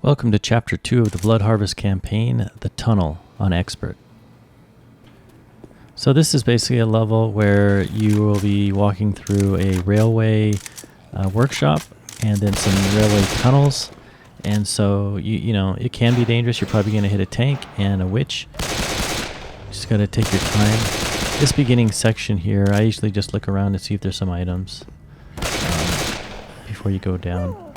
Welcome to Chapter 2 of the Blood Harvest campaign, The Tunnel on Expert. So this is basically a level where you will be walking through a railway workshop and then some railway tunnels. And so, you know, it can be dangerous. You're probably going to hit a tank and a witch. Just got to take your time. This beginning section here, I usually just look around and see if there's some items before you go down.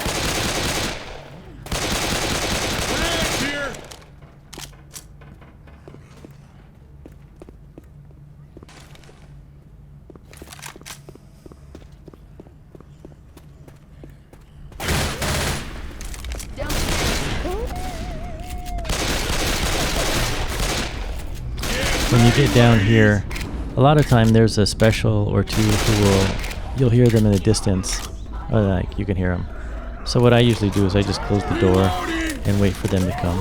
When you get down here, a lot of time there's a special or two you'll hear them in the distance, or like you can hear them. So what I usually do is I just close the door and wait for them to come.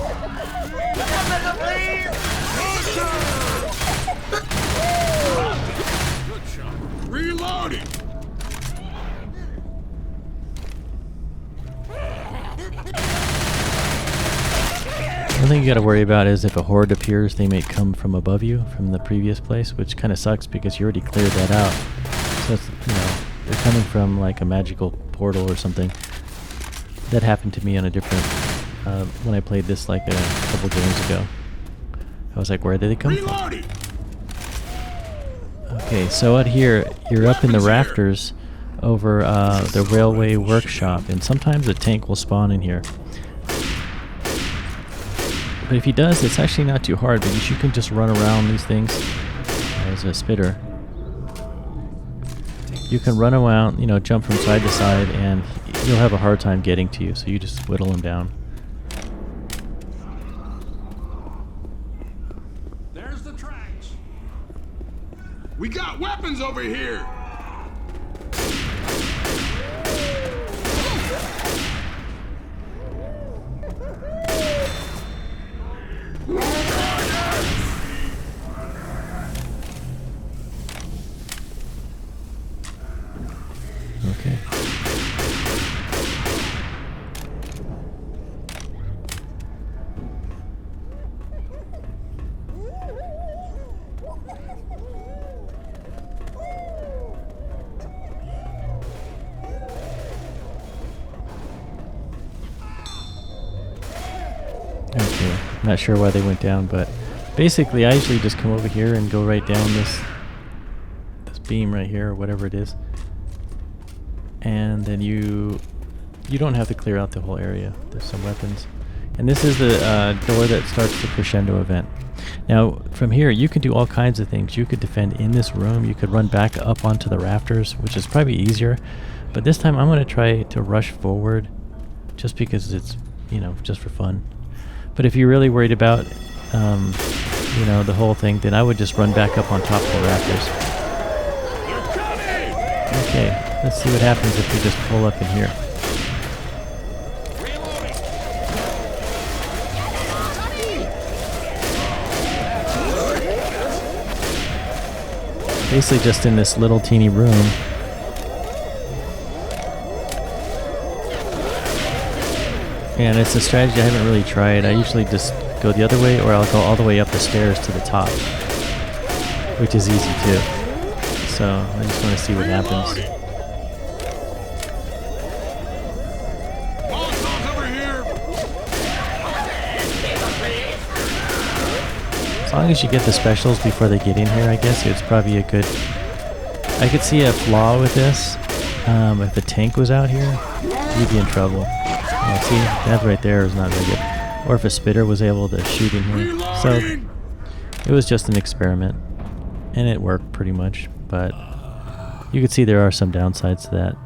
Reloading. One thing you got to worry about is if a horde appears, they may come from above you, from the previous place, which kind of sucks because you already cleared that out. So it's, you know, they're coming from like a magical portal or something. That happened to me on a different, when I played this like a couple games ago. I was like, where did they come from? Okay, so out here, you're up in the rafters over the railway workshop, and sometimes a tank will spawn in here. But if he does, it's actually not too hard because you can just run around these things as a spitter. You can run around, you know, jump from side to side, and you'll have a hard time getting to you, so you just whittle him down. There's the tracks. We got weapons over here. Okay. Okay, not sure why they went down, but basically I usually just come over here and go right down this beam right here, or whatever it is. And then you don't have to clear out the whole area. There's some weapons. And this is the door that starts the crescendo event. Now, from here, you can do all kinds of things. You could defend in this room. You could run back up onto the rafters, which is probably easier. But this time, I'm going to try to rush forward just because it's, you know, just for fun. But if you're really worried about, you know, the whole thing, then I would just run back up on top of the rafters. Okay, let's see what happens if we just pull up in here. Basically just in this little teeny room. And it's a strategy I haven't really tried. I usually just go the other way, or I'll go all the way up the stairs to the top, which is easy too. So I just want to see what happens. As long as you get the specials before they get in here, I guess it's probably a good... I could see a flaw with this. If the tank was out here, you'd be in trouble. See, that right there is not very good. Or if a spitter was able to shoot in here. So it was just an experiment, and it worked pretty much. But you can see there are some downsides to that.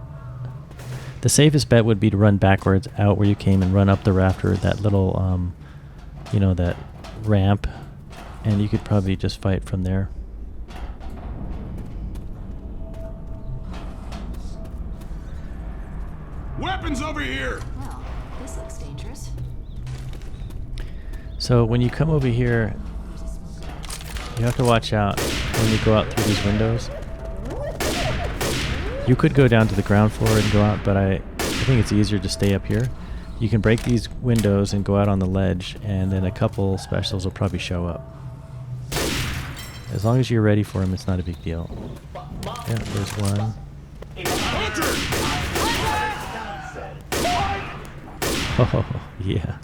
The safest bet would be to run backwards out where you came and run up the rafter, that little, you know, that ramp. And you could probably just fight from there. Weapons over here. Well, this looks dangerous. So when you come over here, you have to watch out when you go out through these windows. You could go down to the ground floor and go out, but I think it's easier to stay up here. You can break these windows and go out on the ledge, and then a couple specials will probably show up. As long as you're ready for them, it's not a big deal. Yeah, there's one. Oh, yeah.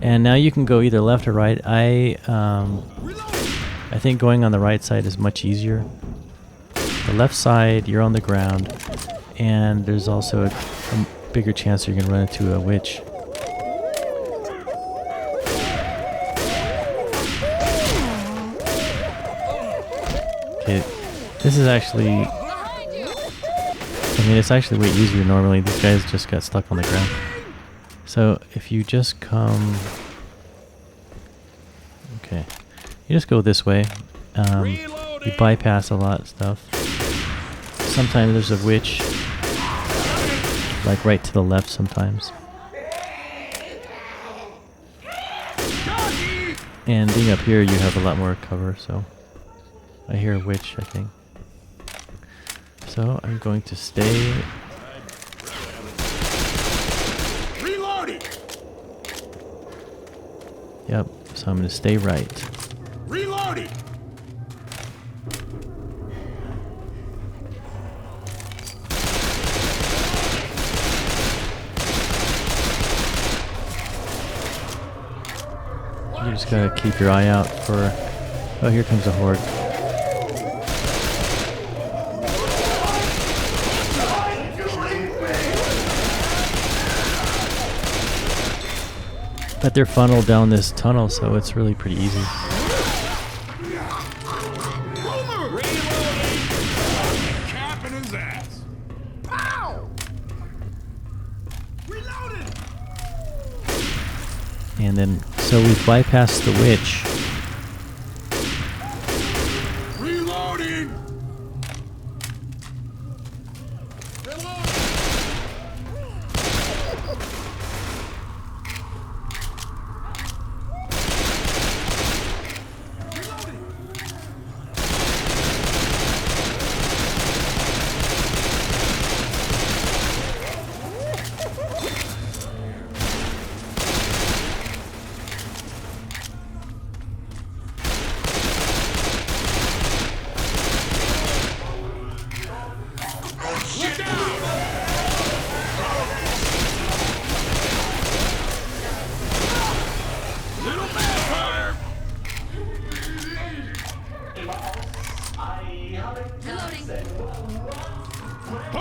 And now you can go either left or right. I think going on the right side is much easier. The left side, you're on the ground, and there's also a bigger chance you're going to run into a witch. Okay, this is actually... I mean, it's actually way easier normally. These guys just got stuck on the ground. So, if you just come... Okay. You just go this way. You bypass a lot of stuff. Sometimes there's a witch, like right to the left sometimes. And being up here, you have a lot more cover, so... I hear a witch, I think. So, I'm going to stay... Reloading. Yep, so I'm going to stay right. Reloading. You just gotta keep your eye out for... Oh, here comes a horde. But they're funneled down this tunnel, so it's really pretty easy. Capping his ass. Pow! Reloaded. And then, so we've bypassed the witch. Reloading.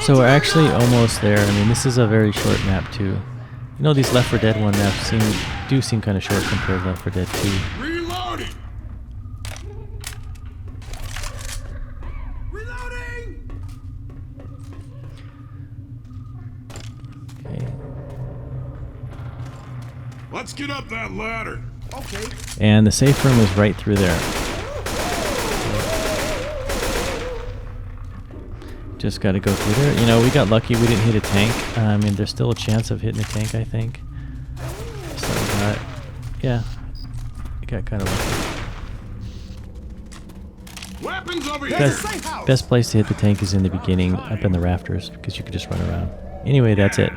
So we're actually almost there. I mean, this is a very short map too. You know, these Left 4 Dead 1 maps do seem kind of short compared to Left 4 Dead 2. Reloading. Reloading. Okay. Let's get up that ladder. Okay. And the safe room is right through there. Just got to go through there. You know, we got lucky. We didn't hit a tank. I mean, there's still a chance of hitting a tank, I think. So, yeah, we got kind of lucky. Weapons over here. Best place to hit the tank is in the beginning, up in the rafters, because you can just run around. Anyway, that's it.